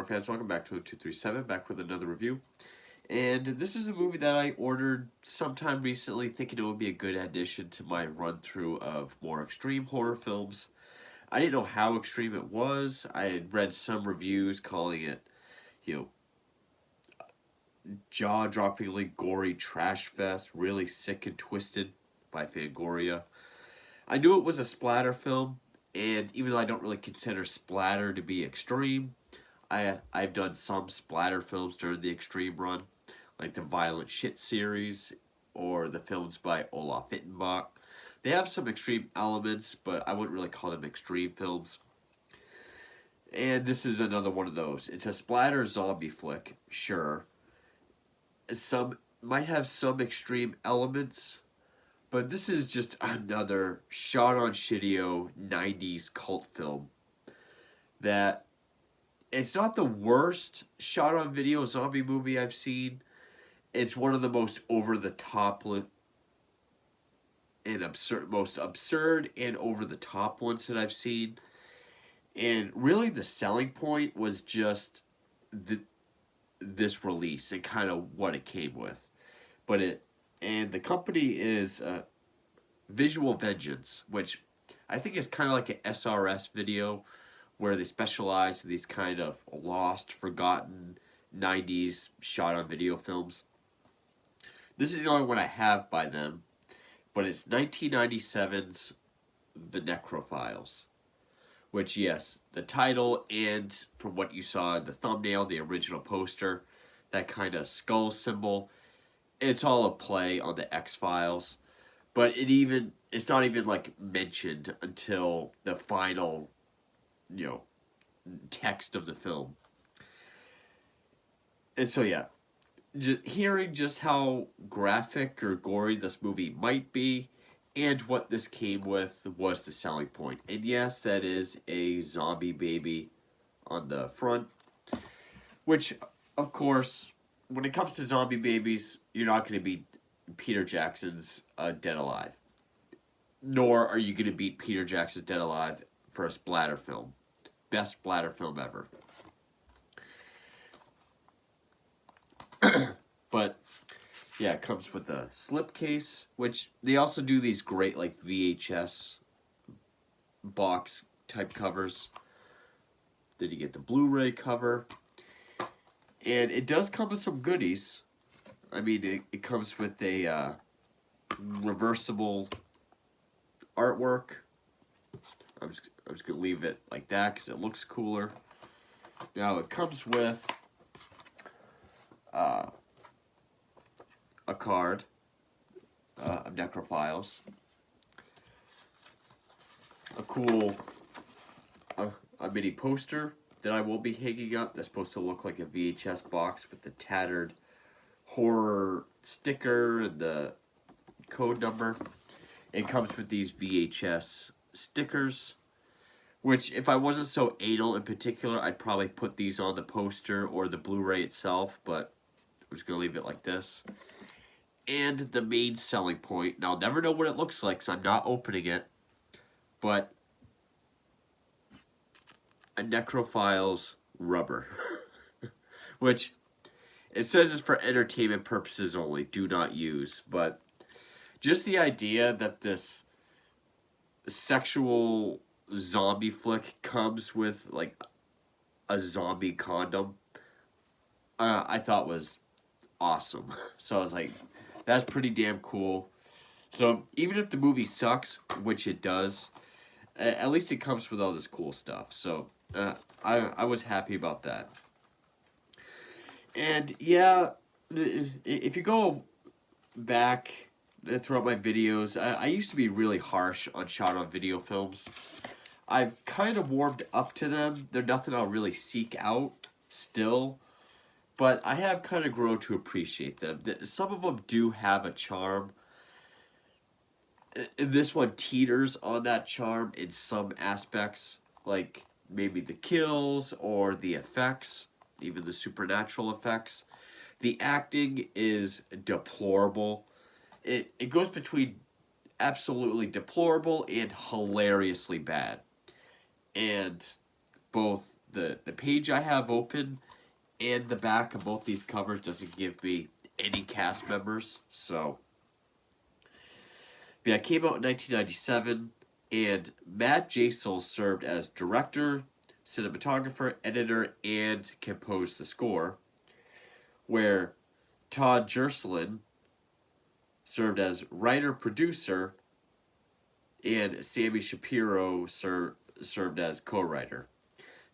horror fans? Welcome back to 237, back with another review. And this is a movie that I ordered sometime recently, thinking it would be a good addition to my run-through of more extreme horror films. I didn't know how extreme it was. I had read some reviews calling it, you know, jaw-droppingly gory trash fest, really sick and twisted by Fangoria. I knew it was a splatter film, and even though I don't really consider splatter to be extreme, I've done some splatter films during the extreme run, like the Violent Shit series or the films by Olaf Ittenbach. They have some extreme elements, but I wouldn't really call them extreme films. And this is another one of those. It's a splatter zombie flick, sure. Some might have some extreme elements, but this is just another shot on shitio 90s cult film that it's not the worst shot on video zombie movie I've seen. It's one of the most over the top and most absurd and over the top ones that I've seen. And really the selling point was just this release and kind of what it came with. And the company is Visual Vengeance, which I think is kind of like an SRS video where they specialize in these kind of lost, forgotten 90s shot on video films. This is the only one I have by them, but it's 1997's The Necro Files, which, yes, the title and from what you saw in the thumbnail, the original poster, that kind of skull symbol, it's all a play on the X-Files, but it's not even like mentioned until the final, text of the film. And so yeah, hearing just how graphic or gory this movie might be and what this came with was the selling point. And yes, that is a zombie baby on the front, which, of course, when it comes to zombie babies, you're not going to beat Peter Jackson's Dead Alive. Nor are you going to beat Peter Jackson's Dead Alive for a splatter film. Best splatter film ever. But yeah, it comes with a slipcase, which they also do these great like VHS box type covers. Then you get the Blu-ray cover. And it does come with some goodies. I mean, it comes with a reversible artwork. I'm just going to leave it like that because it looks cooler. Now, it comes with a card of Necro Files. A cool a mini poster that I will be hanging up that's supposed to look like a VHS box with the tattered horror sticker and the code number. It comes with these VHS stickers, which if I wasn't so anal in particular, I'd probably put these on the poster or the Blu-ray itself, but I'm just going to leave it like this. And the main selling point, and I'll never know what it looks like because I'm not opening it, but a Necrophiles rubber, which it says it's for entertainment purposes only, do not use, but just the idea that this sexual zombie flick comes with like a zombie condom, I thought was awesome. So I was like, that's pretty damn cool. So even if the movie sucks, which it does, at least it comes with all this cool stuff. So I was happy about that. And yeah, if you go back throughout my videos, I used to be really harsh on shot on video films. I've kind of warmed up to them. They're nothing I'll really seek out still, but I have kind of grown to appreciate them. Some of them do have a charm. This one teeters on that charm in some aspects, like maybe the kills or the effects, even the supernatural effects. The acting is deplorable. It goes between absolutely deplorable and hilariously bad. And both the page I have open and the back of both these covers doesn't give me any cast members. So, yeah, it came out in 1997, and Matt Jasel served as director, cinematographer, editor, and composed the score, where Todd Jerslin served as writer-producer, and Sammy Shapiro served as co-writer.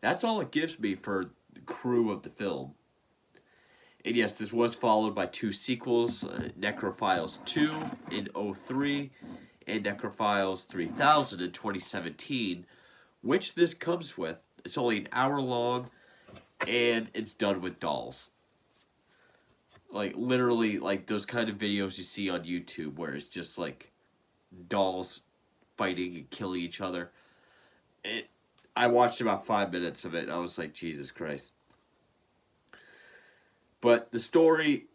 That's all it gives me for the crew of the film. And yes, this was followed by 2 sequels, Necrophiles 2 in 2003 and Necrophiles 3000 in 2017, which this comes with. It's only an hour long, and it's done with dolls. Like, literally, like, those kind of videos you see on YouTube where it's just, like, dolls fighting and killing each other. I watched about 5 minutes of it, and I was like, Jesus Christ. But the story,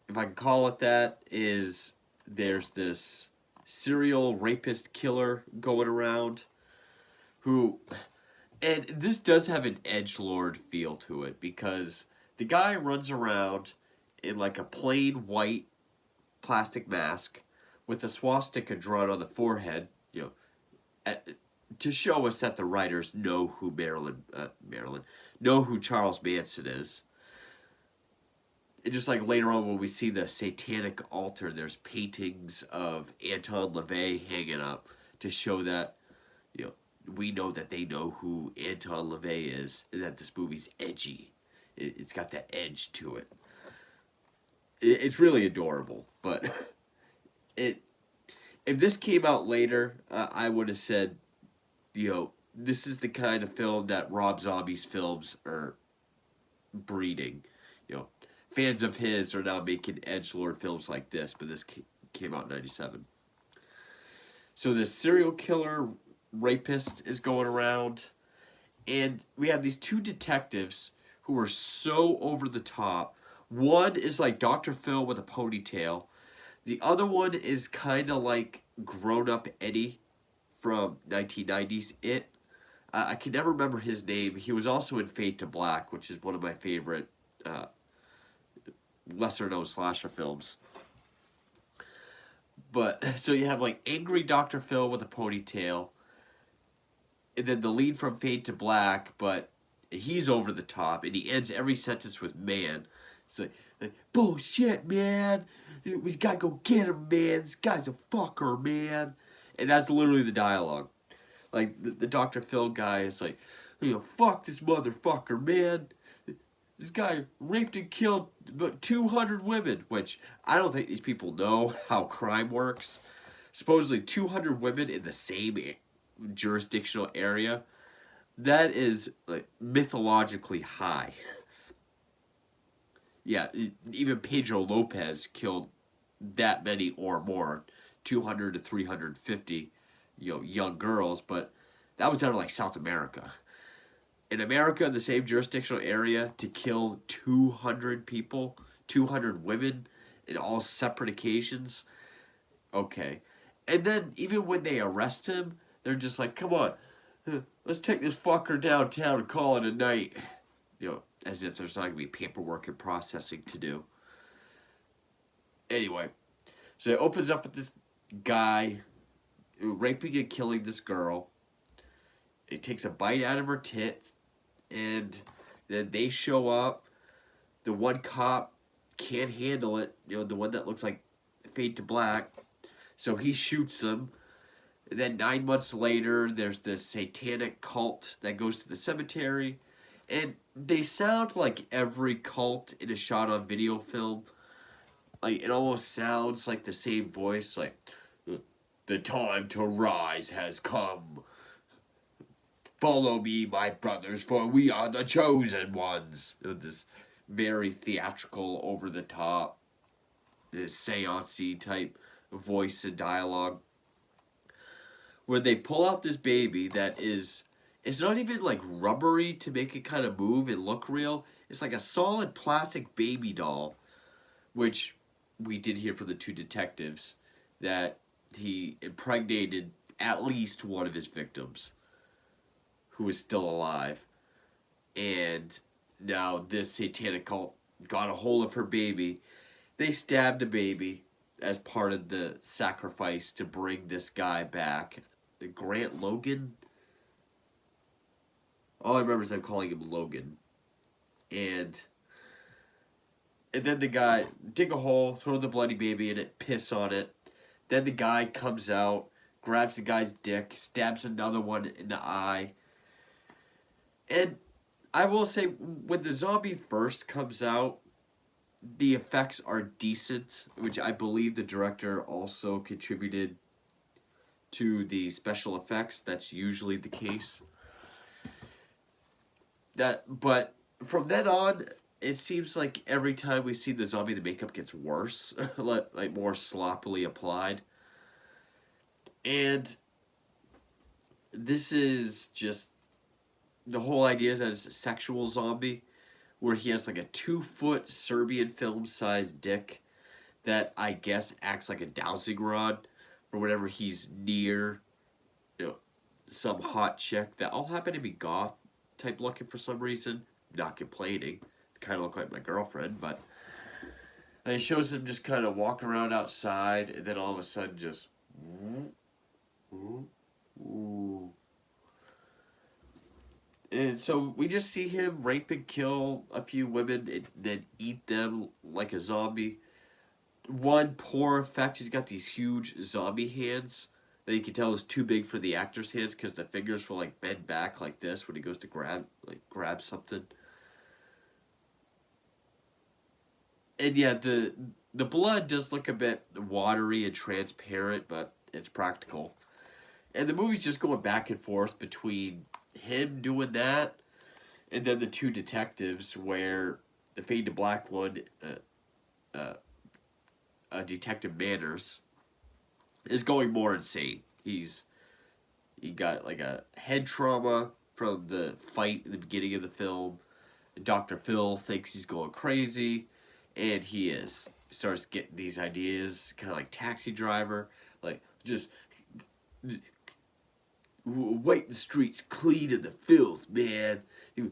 if I can call it that, is there's this serial rapist killer going around who, and this does have an edgelord feel to it, because the guy runs around in like a plain white plastic mask with a swastika drawn on the forehead, to show us that the writers know who know who Charles Manson is. And just like later on when we see the satanic altar, there's paintings of Anton LaVey hanging up to show that, we know that they know who Anton LaVey is, and that this movie's edgy. It's got that edge to it. It's really adorable, but if this came out later, I would have said, this is the kind of film that Rob Zombie's films are breeding. Fans of his are now making edgelord films like this, but this came out in 97. So this serial killer rapist is going around, and we have these 2 detectives who are so over the top. One is like Dr. Phil with a ponytail. The other one is kind of like grown-up Eddie from 1990s It. I can never remember his name. He was also in Fade to Black, which is one of my favorite lesser-known slasher films. But, so you have like angry Dr. Phil with a ponytail, and then the lead from Fade to Black, but he's over the top, and he ends every sentence with man. It's like bullshit, man. We gotta go get him, man. This guy's a fucker, man. And that's literally the dialogue. Like, the Dr. Phil guy is like, fuck this motherfucker, man. This guy raped and killed about 200 women, which I don't think these people know how crime works. Supposedly 200 women in the same jurisdictional area. That is, like, mythologically high. Yeah, even Pedro Lopez killed that many or more, 200 to 350, young girls, but that was down to like South America. In America, in the same jurisdictional area, to kill 200 people, 200 women, in all separate occasions, okay. And then even when they arrest him, they're just like, come on, let's take this fucker downtown and call it a night. As if there's not going to be paperwork and processing to do. Anyway, so it opens up with this guy raping and killing this girl. He takes a bite out of her tits, and then they show up. The one cop can't handle it, the one that looks like Fade to Black, so he shoots him. And then 9 months later, there's this satanic cult that goes to the cemetery, and they sound like every cult in a shot-on-video film. Like, it almost sounds like the same voice, like, the time to rise has come. Follow me, my brothers, for we are the chosen ones. This very theatrical, over-the-top, this seance-y type voice and dialogue. Where they pull out this baby that is... It's not even like rubbery to make it kind of move and look real. It's like a solid plastic baby doll, which we did hear from the 2 detectives, that he impregnated at least one of his victims, who is still alive. and now this satanic cult got a hold of her baby. They stabbed the baby as part of the sacrifice to bring this guy back. Grant Logan? All I remember is them calling him Logan. And then the guy dig a hole, throw the bloody baby in it, piss on it. Then the guy comes out, grabs the guy's dick, stabs another one in the eye. And I will say, when the zombie first comes out, the effects are decent, which I believe the director also contributed to the special effects. That's usually the case. But from then on, it seems like every time we see the zombie, the makeup gets worse, like more sloppily applied. And this is just, the whole idea is that it's a sexual zombie, where he has like a 2-foot Serbian film-sized dick that I guess acts like a dowsing rod for whenever he's near, some hot chick that all happen to be goth type looking for some reason. Not complaining. Kind of look like my girlfriend, but and it shows him just kind of walking around outside, and then all of a sudden just, ooh. And so we just see him rape and kill a few women and then eat them like a zombie. One poor effect, he's got these huge zombie hands that you can tell is too big for the actor's hands because the fingers will like bend back like this when he goes to grab something. And yeah, the blood does look a bit watery and transparent, but it's practical. And the movie's just going back and forth between him doing that and then the two detectives, where the fade to black one, Detective Manners, is going more insane. He got like a head trauma from the fight in the beginning of the film. Dr. Phil thinks he's going crazy, and he is. He starts getting these ideas, kind of like Taxi Driver, like just wipe the streets clean of the filth, man.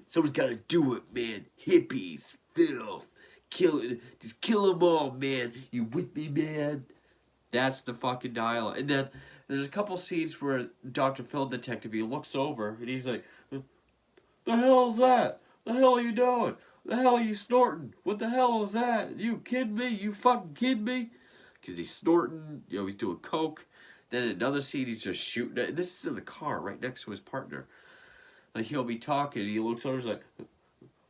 Someone's got to do it, man. Hippies, filth, just kill them all, man. You with me, man? That's the fucking dialogue. And then there's a couple scenes where Dr. Phil detective, he looks over and he's like, "The hell is that? The hell are you doing? The hell are you snorting? What the hell is that? You kidding me? You fucking kidding me?" Because he's snorting, he's doing coke. Then in another scene, he's just shooting it. And this is in the car right next to his partner. Like, he'll be talking, and he looks over, he's like,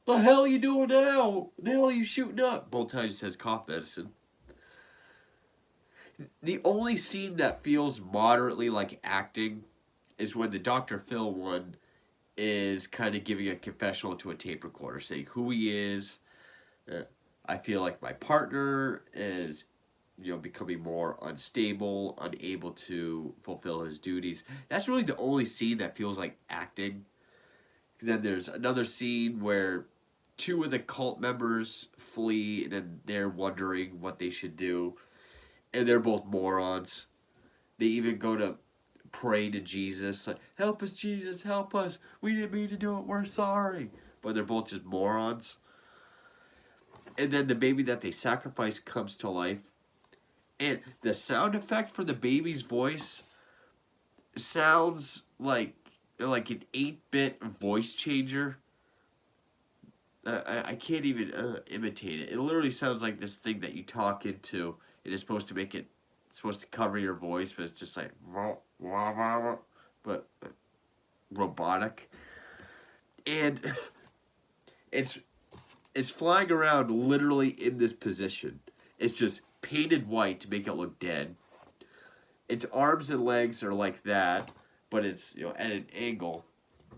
"The hell are you doing now? The hell are you shooting up?" Both times he says cough medicine. The only scene that feels moderately like acting is when the Dr. Phil one is kind of giving a confessional to a tape recorder, saying who he is. I feel like my partner is, becoming more unstable, unable to fulfill his duties. That's really the only scene that feels like acting. Because then there's another scene where two of the cult members flee, and then they're wondering what they should do. And they're both morons. They even go to pray to Jesus, like, "Help us, Jesus, help us. We didn't mean to do it. We're sorry." But they're both just morons. And then the baby that they sacrifice comes to life. And the sound effect for the baby's voice sounds like an 8-bit voice changer. I can't even imitate it. It literally sounds like this thing that you talk into. It is supposed to cover your voice, but it's just like, but robotic. And it's flying around literally in this position. It's just painted white to make it look dead. Its arms and legs are like that, but it's at an angle.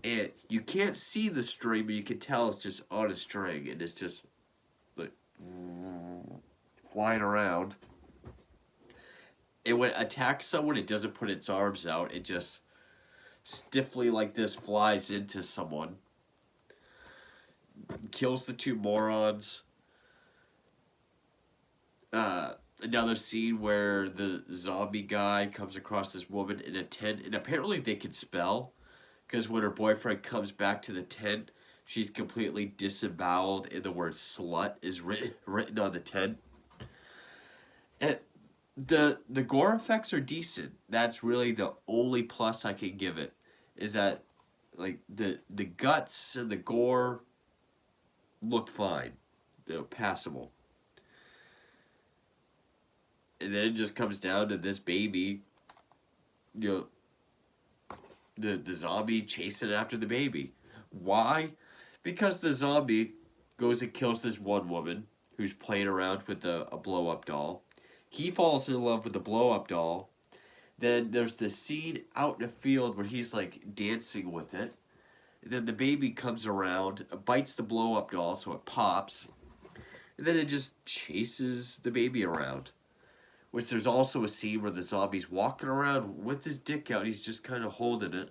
And you can't see the string, but you can tell it's just on a string, and it's just like flying around. And when it attacks someone, it doesn't put its arms out. It just stiffly like this flies into someone. Kills the two morons. Another scene where the zombie guy comes across this woman in a tent, and apparently they can spell, because when her boyfriend comes back to the tent, She's completely disemboweled, and the word "slut" is written on the tent. And the gore effects are decent. That's really the only plus I can give it. Is that like the guts and the gore look fine, they're passable. And then it just comes down to this baby, you know, the zombie chasing after the baby. Why? Because the zombie goes and kills this one woman who's playing around with a blow up doll. He falls in love with the blow up doll. Then there's the scene out in the field where he's like dancing with it. And then the baby comes around, bites the blow up doll so it pops. And then it just chases the baby around. Which there's also a scene where the zombie's walking around with his dick out. He's just kind of holding it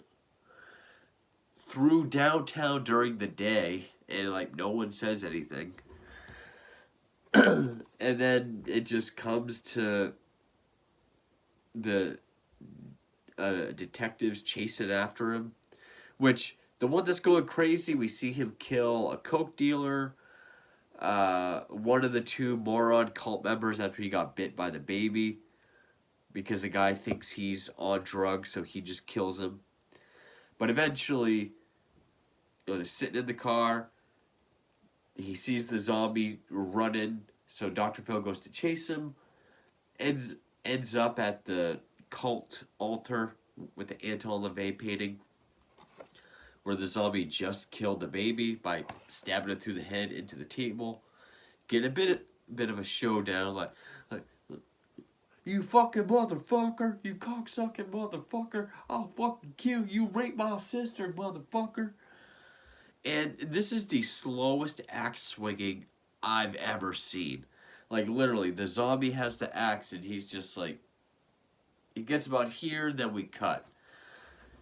through downtown during the day, and like no one says anything. And then it just comes to the detectives chasing after him. Which the one that's going crazy, we see him kill a coke dealer. One of the two moron cult members after he got bit by the baby, because the guy thinks he's on drugs, so he just kills him. But eventually, they're sitting in the car. He sees the zombie running, so Dr. Phil goes to chase him. Ends up at the cult altar with the Anton LaVey painting, where the zombie just killed the baby by stabbing it through the head into the table. Get a bit of a showdown, like you fucking motherfucker, you cocksucking motherfucker, I'll fucking kill you, rape my sister, motherfucker. And this is the slowest axe swinging I've ever seen. Like literally, the zombie has the axe and he's just like, it gets about here, then we cut.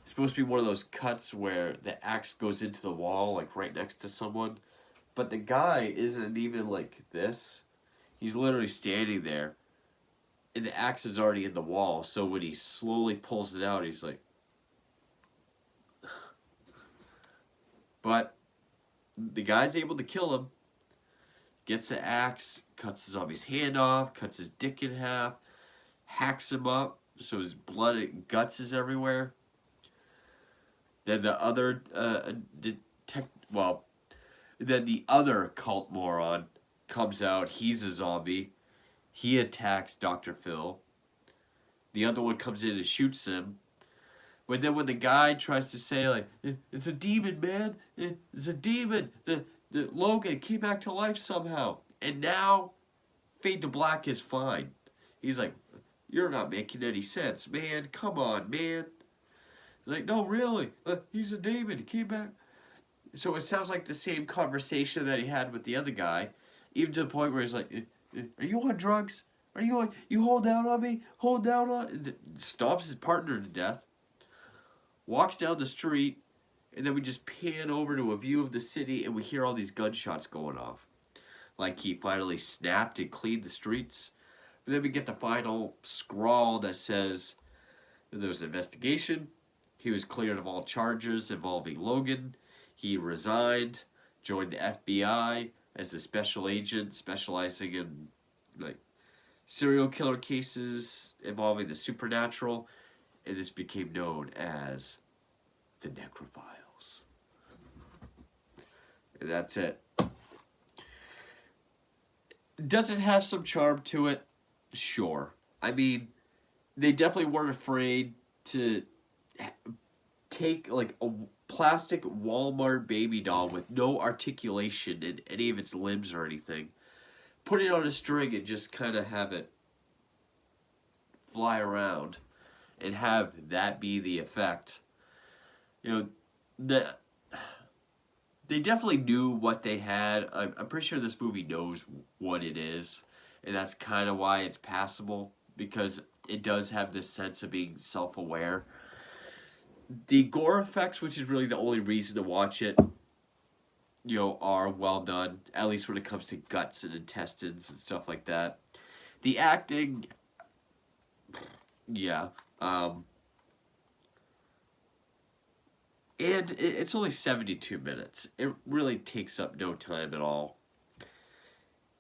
It's supposed to be one of those cuts where the axe goes into the wall, like right next to someone. But the guy isn't even like this. He's literally standing there. And the axe is already in the wall. So when he slowly pulls it out, he's like... But the guy's able to kill him. Gets the axe, cuts the zombie's hand off, cuts his dick in half, hacks him up so his blood and guts is everywhere. Then the other then the other cult moron comes out. He's a zombie. He attacks Dr. Phil. The other one comes in and shoots him. But then when the guy tries to say, like, it's a demon, man. It's a demon. The Logan came back to life somehow. And now, Fade to Black is fine. He's like, you're not making any sense, man. Come on, man. Like, no, really, he's a demon. He came back. So it sounds like the same conversation that he had with the other guy, even to the point where he's like, are you on drugs? Are you on, you hold down on me? Hold down on... Stomps his partner to death, walks down the street, and then we just pan over to a view of the city, and we hear all these gunshots going off. Like he finally snapped and cleaned the streets. But then we get the final scrawl that says there was an investigation. He was cleared of all charges involving Logan. He resigned, joined the FBI as a special agent specializing in like serial killer cases involving the supernatural, and this became known as the Necrophiles. And that's it. Does it have some charm to it? Sure. I mean, they definitely weren't afraid to take like a plastic Walmart baby doll with no articulation in any of its limbs or anything, put it on a string and just kind of have it fly around and have that be the effect. You know, they definitely knew what they had. I'm pretty sure this movie knows what it is, and that's kind of why it's passable, because it does have this sense of being self-aware. The gore effects, which is really the only reason to watch it, you know, are well done, at least when it comes to guts and intestines and stuff like that. The acting, yeah, And it's only 72 minutes. It really takes up no time at all.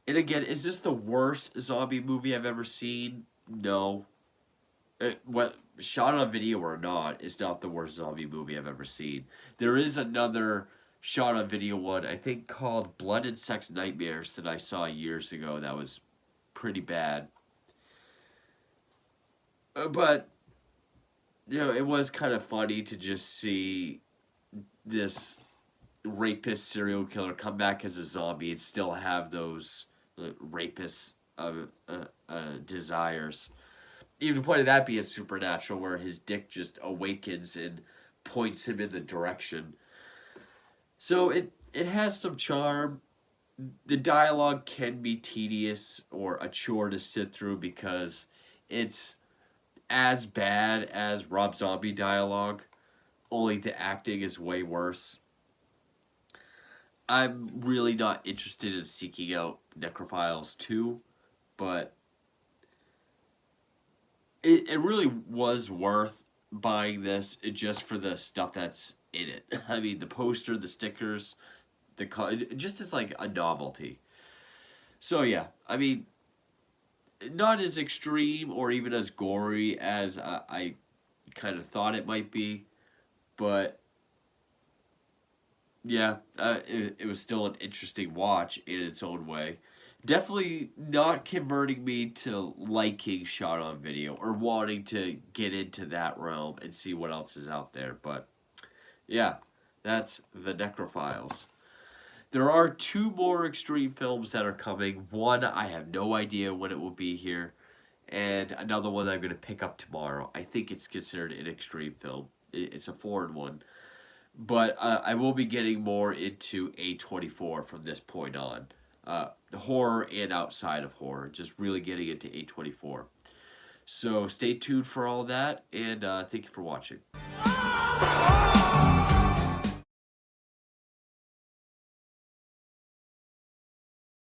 And again, is this the worst zombie movie I've ever seen? No. What shot on video or not is not the worst zombie movie I've ever seen. There is another shot on video one, I think called Blood and Sex Nightmares, that I saw years ago that was pretty bad. But it was kind of funny to just see this rapist serial killer come back as a zombie and still have those rapist desires. Even the point of that being supernatural, where his dick just awakens and points him in the direction. So it has some charm. The dialogue can be tedious or a chore to sit through because it's as bad as Rob Zombie dialogue, only the acting is way worse. I'm really not interested in seeking out Necrophiles 2, but it really was worth buying this just for the stuff that's in it. I mean, the poster, the stickers, just as like a novelty. So yeah, I mean, not as extreme or even as gory as I kind of thought it might be, but yeah, it was still an interesting watch in its own way. Definitely not converting me to liking shot on video or wanting to get into that realm and see what else is out there. But yeah, that's the Necrophiles. There are 2 more extreme films that are coming. One, I have no idea when it will be here, and another one I'm going to pick up tomorrow. I think it's considered an extreme film. It's a foreign one. But I will be getting more into A24 from this point on. Horror and outside of horror. Just really getting into A24. So stay tuned for all that, and thank you for watching.